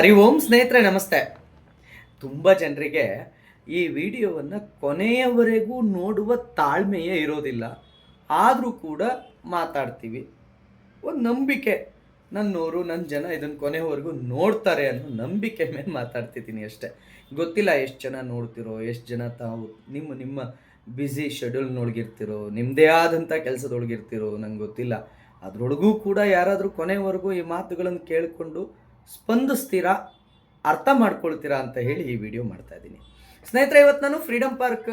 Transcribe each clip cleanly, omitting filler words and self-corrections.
ಹರಿ ಓಂ ಸ್ನೇಹಿತರೆ, ನಮಸ್ತೆ. ತುಂಬ ಜನರಿಗೆ ಈ ವಿಡಿಯೋವನ್ನು ಕೊನೆಯವರೆಗೂ ನೋಡುವ ತಾಳ್ಮೆಯೇ ಇರೋದಿಲ್ಲ. ಆದರೂ ಕೂಡ ಮಾತಾಡ್ತೀವಿ. ಒಂದು ನಂಬಿಕೆ, ನನ್ನೋರು ನನ್ನ ಜನ ಇದನ್ನು ಕೊನೆಯವರೆಗೂ ನೋಡ್ತಾರೆ ಅನ್ನೋ ನಂಬಿಕೆ ಮೇಲೆ ಮಾತಾಡ್ತಿದ್ದೀನಿ ಅಷ್ಟೇ. ಗೊತ್ತಿಲ್ಲ ಎಷ್ಟು ಜನ ನೋಡ್ತಿರೋ, ಎಷ್ಟು ಜನ ತಾವು ನಿಮ್ಮ ನಿಮ್ಮ ಬ್ಯುಸಿ ಶೆಡ್ಯೂಲ್ನೊಳಗಿರ್ತಿರೋ, ನಿಮ್ಮದೇ ಆದಂಥ ಕೆಲಸದೊಳಗಿರ್ತಿರೋ ನಂಗೆ ಗೊತ್ತಿಲ್ಲ. ಅದರೊಳಗೂ ಕೂಡ ಯಾರಾದರೂ ಕೊನೆಯವರೆಗೂ ಈ ಮಾತುಗಳನ್ನು ಕೇಳಿಕೊಂಡು ಸ್ಪಂದಿಸ್ತೀರಾ, ಅರ್ಥ ಮಾಡ್ಕೊಳ್ತೀರಾ ಅಂತ ಹೇಳಿ ಈ ವಿಡಿಯೋ ಮಾಡ್ತಾ ಇದ್ದೀನಿ. ಸ್ನೇಹಿತರೆ, ಇವತ್ತು ನಾನು ಫ್ರೀಡಮ್ ಪಾರ್ಕ್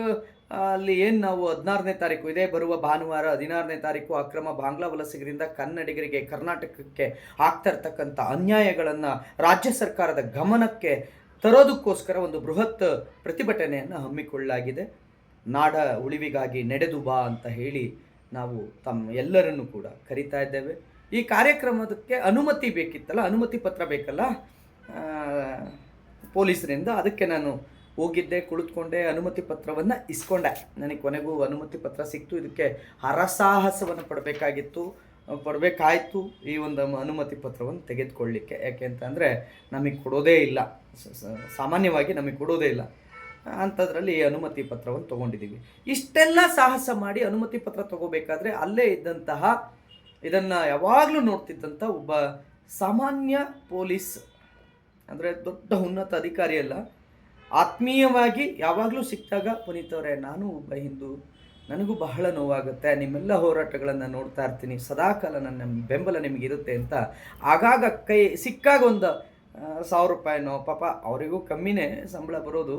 ಅಲ್ಲಿ ಏನು ನಾವು 16ನೇ ತಾರೀಕು, ಇದೇ ಬರುವ ಭಾನುವಾರ 16ನೇ ತಾರೀಕು ಅಕ್ರಮ ಬಾಂಗ್ಲಾ ವಲಸಿಗರಿಂದ ಕನ್ನಡಿಗರಿಗೆ ಕರ್ನಾಟಕಕ್ಕೆ ಆಗ್ತಾ ಇರ್ತಕ್ಕಂಥ ಅನ್ಯಾಯಗಳನ್ನು ರಾಜ್ಯ ಸರ್ಕಾರದ ಗಮನಕ್ಕೆ ತರೋದಕ್ಕೋಸ್ಕರ ಒಂದು ಬೃಹತ್ ಪ್ರತಿಭಟನೆಯನ್ನು ಹಮ್ಮಿಕೊಳ್ಳಲಾಗಿದೆ. ನಾಡ ಉಳಿವಿಗಾಗಿ ನಡೆದು ಬಾ ಅಂತ ಹೇಳಿ ನಾವು ಎಲ್ಲರನ್ನು ಕೂಡ ಕರಿತಾ ಇದ್ದೇವೆ. ಈ ಕಾರ್ಯಕ್ರಮಕ್ಕೆ ಅನುಮತಿ ಬೇಕಿತ್ತಲ್ಲ, ಅನುಮತಿ ಪತ್ರ ಬೇಕಲ್ಲ ಪೊಲೀಸರಿಂದ. ಅದಕ್ಕೆ ನಾನು ಹೋಗಿದ್ದೆ, ಕುಳಿತುಕೊಂಡೆ, ಅನುಮತಿ ಪತ್ರವನ್ನು ಇಸ್ಕೊಂಡೆ. ನನಗೆ ಕೊನೆಗೂ ಅನುಮತಿ ಪತ್ರ ಸಿಕ್ತು. ಇದಕ್ಕೆ ಹರಸಾಹಸವನ್ನು ಪಡಬೇಕಾಯಿತು ಈ ಒಂದು ಅನುಮತಿ ಪತ್ರವನ್ನು ತೆಗೆದುಕೊಳ್ಳಲಿಕ್ಕೆ. ಯಾಕೆ ಅಂತಂದರೆ ನಮಗೆ ಕೊಡೋದೇ ಇಲ್ಲ, ಸಾಮಾನ್ಯವಾಗಿ ನಮಗೆ ಕೊಡೋದೇ ಇಲ್ಲ. ಅಂಥದ್ರಲ್ಲಿ ಈ ಅನುಮತಿ ಪತ್ರವನ್ನು ತೊಗೊಂಡಿದ್ದೀವಿ. ಇಷ್ಟೆಲ್ಲ ಸಾಹಸ ಮಾಡಿ ಅನುಮತಿ ಪತ್ರ ತೊಗೋಬೇಕಾದ್ರೆ ಅಲ್ಲೇ ಇದ್ದಂತಹ, ಇದನ್ನು ಯಾವಾಗಲೂ ನೋಡ್ತಿದ್ದಂಥ ಒಬ್ಬ ಸಾಮಾನ್ಯ ಪೊಲೀಸ್, ಅಂದರೆ ದೊಡ್ಡ ಉನ್ನತ ಅಧಿಕಾರಿ ಅಲ್ಲ, ಆತ್ಮೀಯವಾಗಿ ಯಾವಾಗಲೂ ಸಿಕ್ಕಿದಾಗ, ಪುನೀತ್ ಅವರೇ, ನಾನು ಒಬ್ಬ ಹಿಂದೂ, ನನಗೂ ಬಹಳ ನೋವಾಗುತ್ತೆ, ನಿಮ್ಮೆಲ್ಲ ಹೋರಾಟಗಳನ್ನು ನೋಡ್ತಾ ಇರ್ತೀನಿ, ಸದಾಕಾಲ ನನ್ನ ಬೆಂಬಲ ನಿಮಗಿರುತ್ತೆ ಅಂತ ಆಗಾಗ ಕೈ ಸಿಕ್ಕಾಗ ಒಂದು 1000 ರೂಪಾಯಿನೋ, ಪಾಪ ಅವರಿಗೂ ಕಮ್ಮಿನೇ ಸಂಬಳ ಬರೋದು,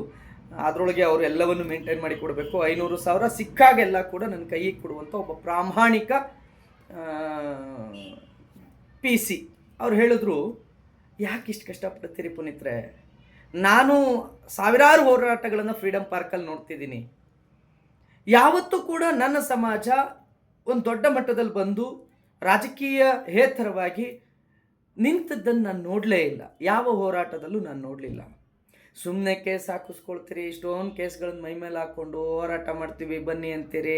ಅದರೊಳಗೆ ಅವರು ಎಲ್ಲವನ್ನು ಮೇಂಟೈನ್ ಮಾಡಿ ಕೊಡಬೇಕು. 500,000 ಸಿಕ್ಕಾಗೆಲ್ಲ ಕೂಡ ನನ್ನ ಕೈಗೆ ಕೊಡುವಂಥ ಒಬ್ಬ ಪ್ರಾಮಾಣಿಕ PC. ಅವ್ರು ಹೇಳಿದ್ರು, ಯಾಕೆ ಇಷ್ಟು ಕಷ್ಟಪಡ್ತೀರಿ ಪುನೀತ್ರೆ? ನಾನು ಸಾವಿರಾರು ಹೋರಾಟಗಳನ್ನು ಫ್ರೀಡಮ್ ಪಾರ್ಕಲ್ಲಿ ನೋಡ್ತಿದ್ದೀನಿ. ಯಾವತ್ತೂ ಕೂಡ ನನ್ನ ಸಮಾಜ ಒಂದು ದೊಡ್ಡ ಮಟ್ಟದಲ್ಲಿ ಬಂದು ರಾಜಕೀಯ ಹೇತರವಾಗಿ ನಿಂತದ್ದನ್ನು ನಾನು ನೋಡಲೇ ಇಲ್ಲ. ಯಾವ ಹೋರಾಟದಲ್ಲೂ ನಾನು ನೋಡಲಿಲ್ಲ. ಸುಮ್ಮನೆ ಕೇಸ್ ಹಾಕಿಸ್ಕೊಳ್ತೀರಿ, ಇಷ್ಟೊಂದು ಕೇಸ್ಗಳನ್ನು ಮೈ ಮೇಲೆ ಹಾಕ್ಕೊಂಡು ಹೋರಾಟ ಮಾಡ್ತೀವಿ ಬನ್ನಿ ಅಂತೀರಿ,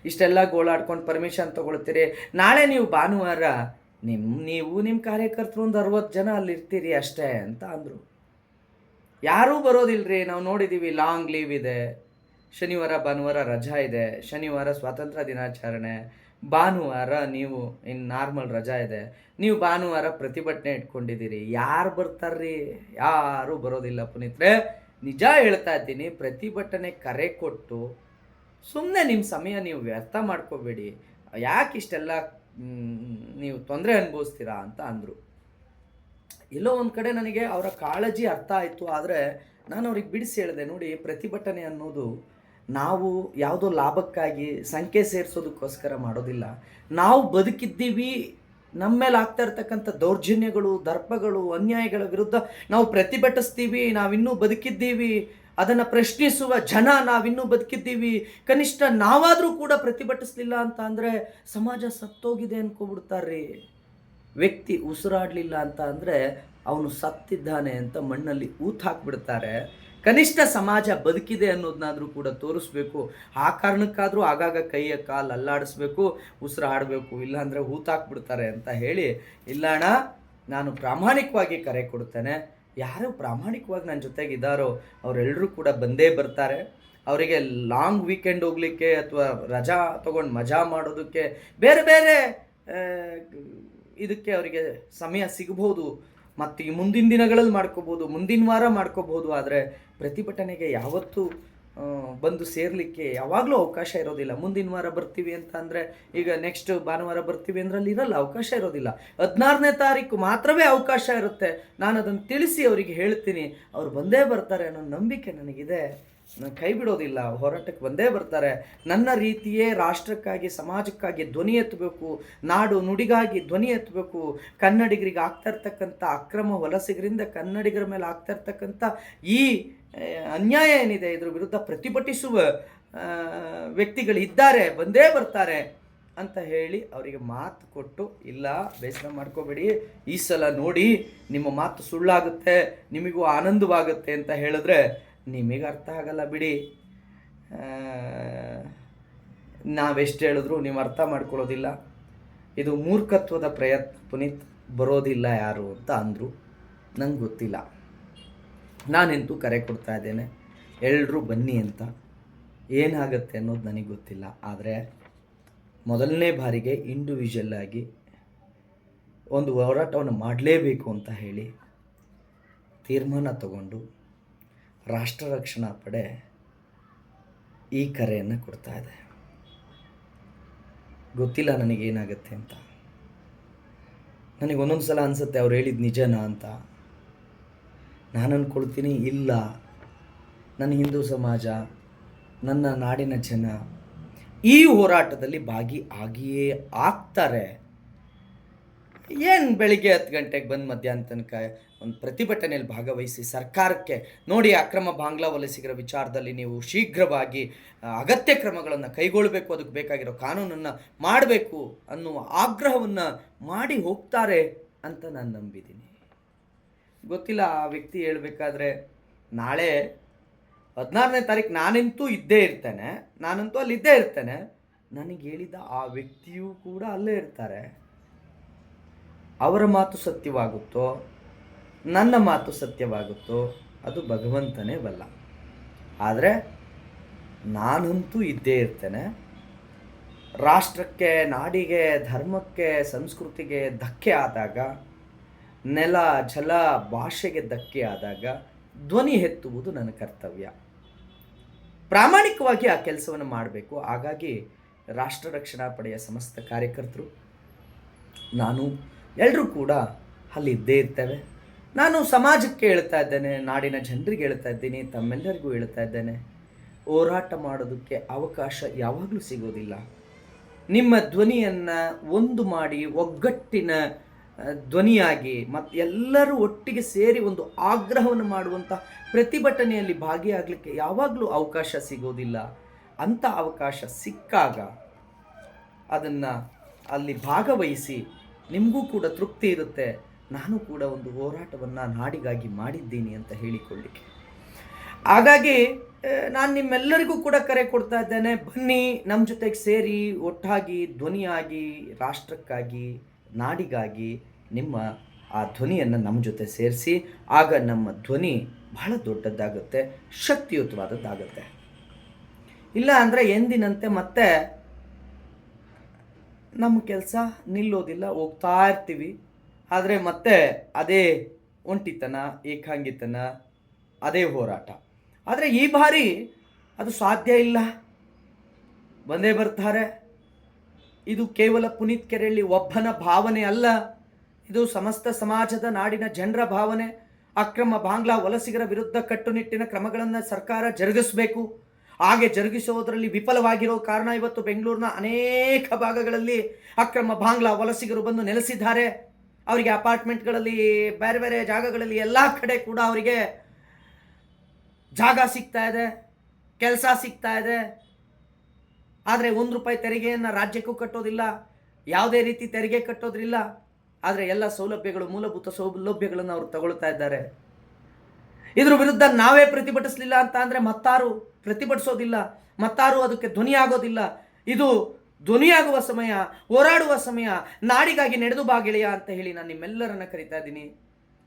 ಇಷ್ಟೆಲ್ಲ ಗೋಳಾಡ್ಕೊಂಡು ಪರ್ಮಿಷನ್ ತೊಗೊಳ್ತೀರಿ. ನಾಳೆ ನೀವು ಭಾನುವಾರ ನೀವು ನಿಮ್ಮ ಕಾರ್ಯಕರ್ತರು ಒಂದು 60 ಜನ ಅಲ್ಲಿರ್ತೀರಿ ಅಷ್ಟೇ ಅಂತ ಅಂದರು. ಯಾರೂ ಬರೋದಿಲ್ಲರಿ, ನಾವು ನೋಡಿದ್ದೀವಿ. ಲಾಂಗ್ ಲೀವ್ ಇದೆ, ಶನಿವಾರ ಭಾನುವಾರ ರಜಾ ಇದೆ, ಶನಿವಾರ ಸ್ವಾತಂತ್ರ್ಯ ದಿನಾಚರಣೆ, ಭಾನುವಾರ ನೀವು ಇನ್ನು ನಾರ್ಮಲ್ ರಜಾ ಇದೆ, ನೀವು ಭಾನುವಾರ ಪ್ರತಿಭಟನೆ ಇಟ್ಕೊಂಡಿದ್ದೀರಿ. ಯಾರು ಬರ್ತಾರ್ರಿ? ಯಾರೂ ಬರೋದಿಲ್ಲ ಪುನೀತ್ರೆ. ನಿಜ ಹೇಳ್ತಾ ಇದ್ದೀನಿ, ಪ್ರತಿಭಟನೆ ಕರೆ ಕೊಟ್ಟು ಸುಮ್ಮನೆ ನಿಮ್ಮ ಸಮಯ ನೀವು ವ್ಯರ್ಥ ಮಾಡ್ಕೋಬೇಡಿ. ಯಾಕೆ ಇಷ್ಟೆಲ್ಲ ನೀವು ತೊಂದರೆ ಅನುಭವಿಸ್ತೀರಾ ಅಂತ ಅಂದರು. ಎಲ್ಲೋ ಒಂದು ಕಡೆ ನನಗೆ ಅವರ ಕಾಳಜಿ ಅರ್ಥ ಆಯಿತು. ಆದರೆ ನಾನು ಅವ್ರಿಗೆ ಬಿಡಿಸಿ ಹೇಳಿದೆ, ನೋಡಿ, ಪ್ರತಿಭಟನೆ ಅನ್ನೋದು ನಾವು ಯಾವುದೋ ಲಾಭಕ್ಕಾಗಿ ಸಂಖ್ಯೆ ಸೇರಿಸೋದಕ್ಕೋಸ್ಕರ ಮಾಡೋದಿಲ್ಲ. ನಾವು ಬದುಕಿದ್ದೀವಿ, ನಮ್ಮ ಮೇಲೆ ಆಗ್ತಾ ಇರ್ತಕ್ಕಂಥ ದೌರ್ಜನ್ಯಗಳು, ದರ್ಪಗಳು, ಅನ್ಯಾಯಗಳ ವಿರುದ್ಧ ನಾವು ಪ್ರತಿಭಟಿಸ್ತೀವಿ. ನಾವಿನ್ನೂ ಬದುಕಿದ್ದೀವಿ, ಅದನ್ನು ಪ್ರಶ್ನಿಸುವ ಜನ ನಾವಿನ್ನೂ ಬದುಕಿದ್ದೀವಿ. ಕನಿಷ್ಠ ನಾವಾದರೂ ಕೂಡ ಪ್ರತಿಭಟಿಸಲಿಲ್ಲ ಅಂತ ಅಂದರೆ ಸಮಾಜ ಸತ್ತೋಗಿದೆ ಅನ್ಕೊಬಿಡ್ತಾರ್ರಿ. ವ್ಯಕ್ತಿ ಉಸಿರಾಡಲಿಲ್ಲ ಅಂತ ಅಂದರೆ ಅವನು ಸತ್ತಿದ್ದಾನೆ ಅಂತ ಮಣ್ಣಲ್ಲಿ ಹಾಕ್ಬಿಡ್ತಾರೆ. ಕನಿಷ್ಠ ಸಮಾಜ ಬದುಕಿದೆ ಅನ್ನೋದನ್ನಾದರೂ ಕೂಡ ತೋರಿಸ್ಬೇಕು. ಆ ಕಾರಣಕ್ಕಾದರೂ ಆಗಾಗ ಕೈಯ ಕಾಲು ಅಲ್ಲಾಡಿಸ್ಬೇಕು, ಉಸಿರಾಡಬೇಕು, ಇಲ್ಲಾಂದರೆ ಹಾಕ್ಬಿಡ್ತಾರೆ ಅಂತ ಹೇಳಿ, ಇಲ್ಲ ಅಣ್ಣ, ನಾನು ಪ್ರಾಮಾಣಿಕವಾಗಿ ಕರೆ ಕೊಡ್ತೇನೆ. ಯಾರು ಪ್ರಾಮಾಣಿಕವಾಗಿ ನನ್ನ ಜೊತೆಗಿದ್ದಾರೋ ಅವರೆಲ್ಲರೂ ಕೂಡ ಬಂದೇ ಬರ್ತಾರೆ. ಅವರಿಗೆ ಲಾಂಗ್ ವೀಕೆಂಡ್ ಹೋಗಲಿಕ್ಕೆ ಅಥವಾ ರಜಾ ತೊಗೊಂಡು ಮಜಾ ಮಾಡೋದಕ್ಕೆ ಬೇರೆ ಬೇರೆ ಇದಕ್ಕೆ ಅವರಿಗೆ ಸಮಯ ಸಿಗ್ಬೋದು. ಮತ್ತು ಈ ಮುಂದಿನ ದಿನಗಳಲ್ಲಿ ಮಾಡ್ಕೋಬೋದು, ಮುಂದಿನ ವಾರ ಮಾಡ್ಕೋಬೋದು. ಆದರೆ ಪ್ರತಿಭಟನೆಗೆ ಯಾವತ್ತೂ ಬಂದು ಸೇರಲಿಕ್ಕೆ ಯಾವಾಗಲೂ ಅವಕಾಶ ಇರೋದಿಲ್ಲ. ಮುಂದಿನ ವಾರ ಬರ್ತೀವಿ ಅಂತ ಅಂದರೆ, ಈಗ ನೆಕ್ಸ್ಟ್ ಭಾನುವಾರ ಬರ್ತೀವಿ ಅಂದ್ರಲ್ಲಿ ಇರಲ್ಲ, ಅವಕಾಶ ಇರೋದಿಲ್ಲ. 16ನೇ ತಾರೀಕು ಮಾತ್ರವೇ ಅವಕಾಶ ಇರುತ್ತೆ. ನಾನು ಅದನ್ನು ತಿಳಿಸಿ ಅವರಿಗೆ ಹೇಳ್ತೀನಿ, ಅವ್ರು ಬಂದೇ ಬರ್ತಾರೆ ಅನ್ನೋ ನಂಬಿಕೆ ನನಗಿದೆ. ನಾನು ಕೈ ಬಿಡೋದಿಲ್ಲ, ಹೋರಾಟಕ್ಕೆ ಬಂದೇ ಬರ್ತಾರೆ. ನನ್ನ ರೀತಿಯೇ ರಾಷ್ಟ್ರಕ್ಕಾಗಿ, ಸಮಾಜಕ್ಕಾಗಿ ಧ್ವನಿ ಎತ್ತಬೇಕು, ನಾಡು ನುಡಿಗಾಗಿ ಧ್ವನಿ ಎತ್ತಬೇಕು. ಕನ್ನಡಿಗರಿಗೆ ಆಗ್ತಾ ಇರ್ತಕ್ಕಂಥ ಅಕ್ರಮ ವಲಸಿಗರಿಂದ ಕನ್ನಡಿಗರ ಮೇಲೆ ಆಗ್ತಾ ಇರ್ತಕ್ಕಂಥ ಈ ಅನ್ಯಾಯ ಏನಿದೆ, ಇದ್ರ ವಿರುದ್ಧ ಪ್ರತಿಭಟಿಸುವ ವ್ಯಕ್ತಿಗಳಿದ್ದಾರೆ, ಬಂದೇ ಬರ್ತಾರೆ ಅಂತ ಹೇಳಿ ಅವರಿಗೆ ಮಾತು ಕೊಟ್ಟು, ಇಲ್ಲ ಬೇಸರ ಮಾಡ್ಕೋಬೇಡಿ, ಈ ಸಲ ನೋಡಿ ನಿಮ್ಮ ಮಾತು ಸುಳ್ಳಾಗುತ್ತೆ, ನಿಮಗೂ ಆನಂದವಾಗುತ್ತೆ ಅಂತ ಹೇಳಿದ್ರೆ ನಿಮಗೆ ಅರ್ಥ ಆಗಲ್ಲ ಬಿಡಿ. ನಾವೆಷ್ಟು ಹೇಳಿದ್ರು ನೀವು ಅರ್ಥ ಮಾಡ್ಕೊಳ್ಳೋದಿಲ್ಲ. ಇದು ಮೂರ್ಖತ್ವದ ಪ್ರಯತ್ನ ಪುನೀತ್, ಬರೋದಿಲ್ಲ ಯಾರು ಅಂತ ಅಂದರು. ನಂಗೆ ಗೊತ್ತಿಲ್ಲ. ನಾನೆಂತೂ ಕರೆ ಕೊಡ್ತಾ ಇದ್ದೇನೆ, ಎಲ್ಲರೂ ಬನ್ನಿ ಅಂತ. ಏನಾಗುತ್ತೆ ಅನ್ನೋದು ನನಗೆ ಗೊತ್ತಿಲ್ಲ. ಆದರೆ ಮೊದಲನೇ ಬಾರಿಗೆ ಇಂಡಿವಿಜುವಲ್ ಆಗಿ ಒಂದು ಹೋರಾಟವನ್ನು ಮಾಡಲೇಬೇಕು ಅಂತ ಹೇಳಿ ತೀರ್ಮಾನ ತಗೊಂಡು ರಾಷ್ಟ್ರ ರಕ್ಷಣಾ ಪಡೆ ಈ ಕರೆಯನ್ನು ಕೊಡ್ತಾ ಇದೆ. ಗೊತ್ತಿಲ್ಲ ನನಗೇನಾಗುತ್ತೆ ಅಂತ. ನನಗೆ ಒಂದೊಂದು ಸಲ ಅನಿಸುತ್ತೆ ಅವ್ರು ಹೇಳಿದ್ದು ನಿಜನಾ ಅಂತ. ನಾನು ಅಂದ್ಕೊಳ್ತೀನಿ ಇಲ್ಲ, ನನ್ನ ಹಿಂದೂ ಸಮಾಜ, ನನ್ನ ನಾಡಿನ ಜನ ಈ ಹೋರಾಟದಲ್ಲಿ ಆಗಿಯೇ ಆಗ್ತಾರೆ. ಏನು ಬೆಳಿಗ್ಗೆ 10 ಗಂಟೆಗೆ ಬಂದು ಮಧ್ಯಾಹ್ನ ತನಕ ಒಂದು ಪ್ರತಿಭಟನೆಯಲ್ಲಿ ಭಾಗವಹಿಸಿ ಸರ್ಕಾರಕ್ಕೆ ನೋಡಿ ಅಕ್ರಮ ಬಾಂಗ್ಲಾ ವಲಸಿಗರ ವಿಚಾರದಲ್ಲಿ ನೀವು ಶೀಘ್ರವಾಗಿ ಅಗತ್ಯ ಕ್ರಮಗಳನ್ನು ಕೈಗೊಳ್ಳಬೇಕು, ಅದಕ್ಕೆ ಬೇಕಾಗಿರೋ ಕಾನೂನನ್ನು ಮಾಡಬೇಕು ಅನ್ನುವ ಆಗ್ರಹವನ್ನು ಮಾಡಿ ಹೋಗ್ತಾರೆ ಅಂತ ನಾನು ನಂಬಿದ್ದೀನಿ. ಗೊತ್ತಿಲ್ಲ, ಆ ವ್ಯಕ್ತಿ ಹೇಳಬೇಕಾದ್ರೆ ನಾಳೆ 16ನೇ ತಾರೀಕು ನಾನಂತೂ ಅಲ್ಲಿದ್ದೇ ಇರ್ತೇನೆ. ನನಗೆ ಹೇಳಿದ ಆ ವ್ಯಕ್ತಿಯೂ ಕೂಡ ಅಲ್ಲೇ ಇರ್ತಾರೆ. ಅವರ ಮಾತು ಸತ್ಯವಾಗುತ್ತೋ ನನ್ನ ಮಾತು ಸತ್ಯವಾಗುತ್ತೋ ಅದು ಭಗವಂತನೇ ಬಲ್ಲ. ಆದರೆ ನಾನಂತೂ ಇದ್ದೇ ಇರ್ತೇನೆ. ರಾಷ್ಟ್ರಕ್ಕೆ, ನಾಡಿಗೆ, ಧರ್ಮಕ್ಕೆ, ಸಂಸ್ಕೃತಿಗೆ ಧಕ್ಕೆ ಆದಾಗ, ನೆಲ, ಜಲ, ಭಾಷೆಗೆ ಧಕ್ಕೆ ಆದಾಗ ಧ್ವನಿ ಎತ್ತುವುದು ನನ್ನ ಕರ್ತವ್ಯ. ಪ್ರಾಮಾಣಿಕವಾಗಿ ಆ ಕೆಲಸವನ್ನು ಮಾಡಬೇಕು. ಹಾಗಾಗಿ ರಾಷ್ಟ್ರ ರಕ್ಷಣಾ ಪಡೆಯ ಸಮಸ್ತ ಕಾರ್ಯಕರ್ತರು, ನಾನು ಎಲ್ಲರೂ ಕೂಡ ಅಲ್ಲಿ ಇದ್ದೇ ಇರ್ತೇವೆ. ನಾನು ಸಮಾಜಕ್ಕೆ ಹೇಳ್ತಾ ಇದ್ದೇನೆ, ನಾಡಿನ ಜನರಿಗೆ ಹೇಳ್ತಾ ಇದ್ದೀನಿ, ತಮ್ಮೆಲ್ಲರಿಗೂ ಹೇಳ್ತಾ ಇದ್ದೇನೆ, ಹೋರಾಟ ಮಾಡೋದಕ್ಕೆ ಅವಕಾಶ ಯಾವಾಗಲೂ ಸಿಗೋದಿಲ್ಲ. ನಿಮ್ಮ ಧ್ವನಿಯನ್ನು ಒಂದು ಮಾಡಿ ಒಗ್ಗಟ್ಟಿನ ಧ್ವನಿಯಾಗಿ ಮತ್ತು ಎಲ್ಲರೂ ಒಟ್ಟಿಗೆ ಸೇರಿ ಒಂದು ಆಗ್ರಹವನ್ನು ಮಾಡುವಂಥ ಪ್ರತಿಭಟನೆಯಲ್ಲಿ ಭಾಗಿಯಾಗಲಿಕ್ಕೆ ಯಾವಾಗಲೂ ಅವಕಾಶ ಸಿಗೋದಿಲ್ಲ. ಅಂಥ ಅವಕಾಶ ಸಿಕ್ಕಾಗ ಅದನ್ನು ಅಲ್ಲಿ ಭಾಗವಹಿಸಿ ನಿಮಗೂ ಕೂಡ ತೃಪ್ತಿ ಇರುತ್ತೆ. ನಾನು ಕೂಡ ಒಂದು ಹೋರಾಟವನ್ನು ನಾಡಿಗಾಗಿ ಮಾಡಿದ್ದೀನಿ ಅಂತ ಹೇಳಿಕೊಳ್ಳಿಕ್ಕೆ. ಹಾಗಾಗಿ ನಾನು ನಿಮ್ಮೆಲ್ಲರಿಗೂ ಕೂಡ ಕರೆ ಕೊಡ್ತಾ ಇದ್ದೇನೆ, ಬನ್ನಿ ನಮ್ಮ ಜೊತೆಗೆ ಸೇರಿ ಒಟ್ಟಾಗಿ ಧ್ವನಿಯಾಗಿ ರಾಷ್ಟ್ರಕ್ಕಾಗಿ, ನಾಡಿಗಾಗಿ ನಿಮ್ಮ ಆ ಧ್ವನಿಯನ್ನು ನಮ್ಮ ಜೊತೆ ಸೇರಿಸಿ. ಆಗ ನಮ್ಮ ಧ್ವನಿ ಬಹಳ ದೊಡ್ಡದಾಗುತ್ತೆ, ಶಕ್ತಿಯುತವಾದದ್ದಾಗುತ್ತೆ. ಇಲ್ಲ ಅಂದರೆ ಎಂದಿನಂತೆ ಮತ್ತೆ ನಮ್ಮ ಕೆಲಸ ನಿಲ್ಲೋದಿಲ್ಲ, ಹೋಗ್ತಾ ಇರ್ತೀವಿ. ಆದರೆ ಮತ್ತೆ ಅದೇ ಒಂಟಿತನ, ಏಕಾಂಗಿತನ, ಅದೇ ಹೋರಾಟ. ಆದರೆ ಈ ಬಾರಿ ಅದು ಸಾಧ್ಯ ಇಲ್ಲ, ಬಂದೇ ಬರ್ತಾರೆ. ಇದು ಕೇವಲ ಪುನೀತ್ ಕೆರೆಹಳ್ಳಿ ಒಬ್ಬನ ಭಾವನೆ ಅಲ್ಲ, ಇದು ಸಮಸ್ತ ಸಮಾಜದ, ನಾಡಿನ ಜನರ ಭಾವನೆ. ಅಕ್ರಮ ಬಾಂಗ್ಲಾ ವಲಸಿಗರ ವಿರುದ್ಧ ಕಟ್ಟುನಿಟ್ಟಿನ ಕ್ರಮಗಳನ್ನು ಸರ್ಕಾರ ಜರುಗಿಸಬೇಕು. ಹಾಗೆ ಜರುಗಿಸೋದರಲ್ಲಿ ವಿಫಲವಾಗಿರೋ ಕಾರಣ ಇವತ್ತು ಬೆಂಗಳೂರಿನ ಅನೇಕ ಭಾಗಗಳಲ್ಲಿ ಅಕ್ರಮ ಬಾಂಗ್ಲಾ ವಲಸಿಗರು ಬಂದು ನೆಲೆಸಿದ್ದಾರೆ. ಅವರಿಗೆ ಅಪಾರ್ಟ್ಮೆಂಟ್ಗಳಲ್ಲಿ, ಬೇರೆ ಬೇರೆ ಜಾಗಗಳಲ್ಲಿ ಎಲ್ಲ ಕಡೆ ಕೂಡ ಅವರಿಗೆ ಜಾಗ ಸಿಗ್ತಾ ಇದೆ, ಕೆಲಸ ಸಿಗ್ತಾ ಇದೆ. ಆದರೆ ₹1 ತೆರಿಗೆಯನ್ನು ರಾಜ್ಯಕ್ಕೂ ಕಟ್ಟೋದಿಲ್ಲ, ಯಾವುದೇ ರೀತಿ ತೆರಿಗೆ ಕಟ್ಟೋದ್ರಿಲ್ಲ. ಆದರೆ ಎಲ್ಲ ಸೌಲಭ್ಯಗಳು, ಮೂಲಭೂತ ಸೌಲಭ್ಯಗಳನ್ನು ಅವರು ತಗೊಳ್ತಾ ಇದ್ದಾರೆ. ಇದ್ರ ವಿರುದ್ಧ ನಾವೇ ಪ್ರತಿಭಟಿಸಲಿಲ್ಲ ಅಂತ ಅಂದರೆ ಮತ್ತಾರು ಪ್ರತಿಭಟಿಸೋದಿಲ್ಲ, ಮತ್ತಾರು ಅದಕ್ಕೆ ಧ್ವನಿಯಾಗೋದಿಲ್ಲ. ಇದು ಧ್ವನಿಯಾಗುವ ಸಮಯ, ಹೋರಾಡುವ ಸಮಯ, ನಾಡಿಗಾಗಿ ನಡೆದು ಬಾ ಗೆಳೆಯ ಅಂತ ಹೇಳಿ ನಾನು ನಿಮ್ಮೆಲ್ಲರನ್ನ ಕರಿತಾ ಇದ್ದೀನಿ.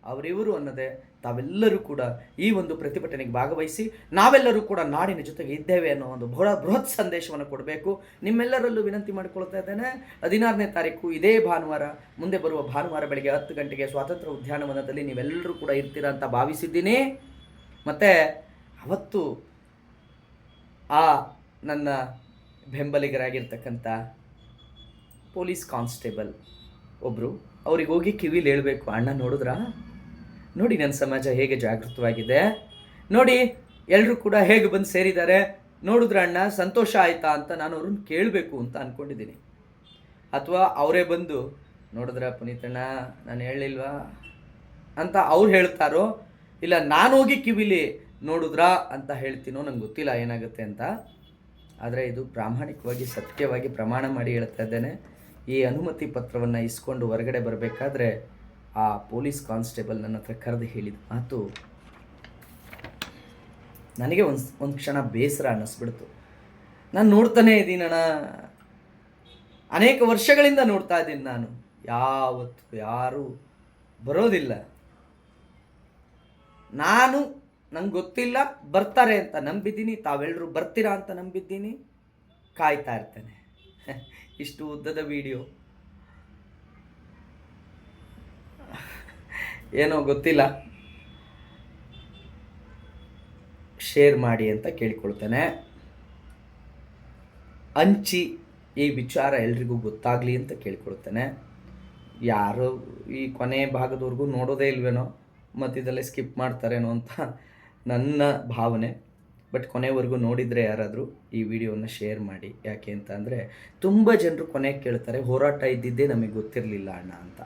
ಅವರಿವರು ಅನ್ನೋದೇ ತಾವೆಲ್ಲರೂ ಕೂಡ ಈ ಒಂದು ಪ್ರತಿಭಟನೆಗೆ ಭಾಗವಹಿಸಿ ನಾವೆಲ್ಲರೂ ಕೂಡ ನಾಡಿನ ಜೊತೆಗೆ ಇದ್ದೇವೆ ಅನ್ನೋ ಒಂದು ಬೃಹತ್ ಸಂದೇಶವನ್ನು ಕೊಡಬೇಕು. ನಿಮ್ಮೆಲ್ಲರಲ್ಲೂ ವಿನಂತಿ ಮಾಡಿಕೊಳ್ತಾ ಇದ್ದೇನೆ. 16ನೇ ತಾರೀಕು ಇದೇ ಭಾನುವಾರ, ಮುಂದೆ ಬರುವ ಭಾನುವಾರ ಬೆಳಗ್ಗೆ 10 ಗಂಟೆಗೆ ಸ್ವಾತಂತ್ರ್ಯ ಉದ್ಯಾನವನದಲ್ಲಿ ನೀವೆಲ್ಲರೂ ಕೂಡ ಇರ್ತೀರಾ ಅಂತ ಭಾವಿಸಿದ್ದೀನಿ. ಮತ್ತು ಅವತ್ತು ಆ ನನ್ನ ಬೆಂಬಲಿಗರಾಗಿರ್ತಕ್ಕಂಥ ಪೊಲೀಸ್ ಕಾನ್ಸ್ಟೇಬಲ್ ಒಬ್ಬರು, ಅವ್ರಿಗೆ ಹೋಗಿ ಕಿವಿಲಿ ಹೇಳಬೇಕು, ಅಣ್ಣ ನೋಡಿದ್ರಾ, ನೋಡಿ ನನ್ನ ಸಮಾಜ ಹೇಗೆ ಜಾಗೃತವಾಗಿದೆ, ನೋಡಿ ಎಲ್ಲರೂ ಕೂಡ ಹೇಗೆ ಬಂದು ಸೇರಿದ್ದಾರೆ, ನೋಡಿದ್ರ ಅಣ್ಣ ಸಂತೋಷ ಆಯಿತಾ ಅಂತ ನಾನು ಅವ್ರನ್ನ ಕೇಳಬೇಕು ಅಂತ ಅಂದ್ಕೊಂಡಿದ್ದೀನಿ. ಅಥವಾ ಅವರೇ ಬಂದು ನೋಡಿದ್ರ ಪುನೀತಣ್ಣ ನಾನು ಹೇಳಿಲ್ವಾ ಅಂತ ಅವ್ರು ಹೇಳ್ತಾರೋ, ಇಲ್ಲ ನಾನು ಹೋಗಿ ಕಿವಿಲಿ ನೋಡಿದ್ರಾ ಅಂತ ಹೇಳ್ತೀನೋ, ನಂಗೆ ಗೊತ್ತಿಲ್ಲ ಏನಾಗುತ್ತೆ ಅಂತ. ಆದರೆ ಇದು ಪ್ರಾಮಾಣಿಕವಾಗಿ ಸತ್ಯವಾಗಿ ಪ್ರಮಾಣ ಮಾಡಿ ಹೇಳ್ತಾ ಇದ್ದೇನೆ. ಈ ಅನುಮತಿ ಪತ್ರವನ್ನು ಇಸ್ಕೊಂಡು ಹೊರಗಡೆ ಬರಬೇಕಾದ್ರೆ ಆ ಪೊಲೀಸ್ ಕಾನ್ಸ್ಟೇಬಲ್ ನನ್ನ ಹತ್ರ ಕರೆದು ಹೇಳಿದ ಮಾತು ನನಗೆ ಒಂದು ಕ್ಷಣ ಬೇಸರ ಅನ್ನಿಸ್ಬಿಡ್ತು. ನಾನು ನೋಡ್ತಾನೇ ಇದ್ದೀನಣ್ಣ, ಅನೇಕ ವರ್ಷಗಳಿಂದ ನೋಡ್ತಾ ಇದ್ದೀನಿ ನಾನು, ಯಾವತ್ತು ಯಾರೂ ಬರೋದಿಲ್ಲ, ನಾನು ನಂಗೆ ಗೊತ್ತಿಲ್ಲ, ಬರ್ತಾರೆ ಅಂತ ನಂಬಿದ್ದೀನಿ, ತಾವೆಲ್ಲರೂ ಬರ್ತೀರಾ ಅಂತ ನಂಬಿದ್ದೀನಿ, ಕಾಯ್ತಾ ಇರ್ತೇನೆ. ಇಷ್ಟು ಉದ್ದದ ವಿಡಿಯೋ ಏನೋ ಗೊತ್ತಿಲ್ಲ, ಶೇರ್ ಮಾಡಿ ಅಂತ ಕೇಳಿಕೊಳ್ತೇನೆ. ಹಂಚಿ ಈ ವಿಚಾರ ಎಲ್ರಿಗೂ ಗೊತ್ತಾಗಲಿ ಅಂತ ಕೇಳಿಕೊಳ್ತೇನೆ. ಯಾರು ಈ ಕೊನೆ ಭಾಗದವರೆಗೂ ನೋಡೋದೇ ಇಲ್ವೇನೋ, ಮಧ್ಯದಲ್ಲೇ ಸ್ಕಿಪ್ ಮಾಡ್ತಾರೇನೋ ಅಂತ ನನ್ನ ಭಾವನೆ. ಬಟ್ ಕೊನೆವರೆಗೂ ನೋಡಿದರೆ ಯಾರಾದರೂ ಈ ವಿಡಿಯೋನ ಶೇರ್ ಮಾಡಿ. ಯಾಕೆ ಅಂತ ಅಂದರೆ ತುಂಬ ಜನರು ಕೊನೆಗೆ ಕೇಳ್ತಾರೆ, ಹೋರಾಟ ಇದ್ದಿದ್ದೇ ನಮಗೆ ಗೊತ್ತಿರಲಿಲ್ಲ ಅಣ್ಣ ಅಂತ.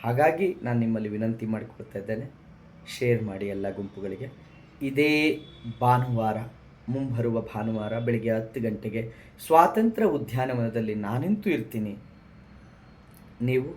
ಹಾಗಾಗಿ ನಾನು ನಿಮ್ಮಲ್ಲಿ ವಿನಂತಿ ಮಾಡಿಕೊಡ್ತಾ ಇದ್ದೇನೆ, ಶೇರ್ ಮಾಡಿ ಎಲ್ಲ ಗುಂಪುಗಳಿಗೆ. ಇದೇ ಭಾನುವಾರ, ಮುಂಬರುವ ಭಾನುವಾರ ಬೆಳಗ್ಗೆ 10 ಗಂಟೆಗೆ ಸ್ವಾತಂತ್ರ್ಯ ಉದ್ಯಾನವನದಲ್ಲಿ ನಾನಂತೂ ಇರ್ತೀನಿ. ನೀವು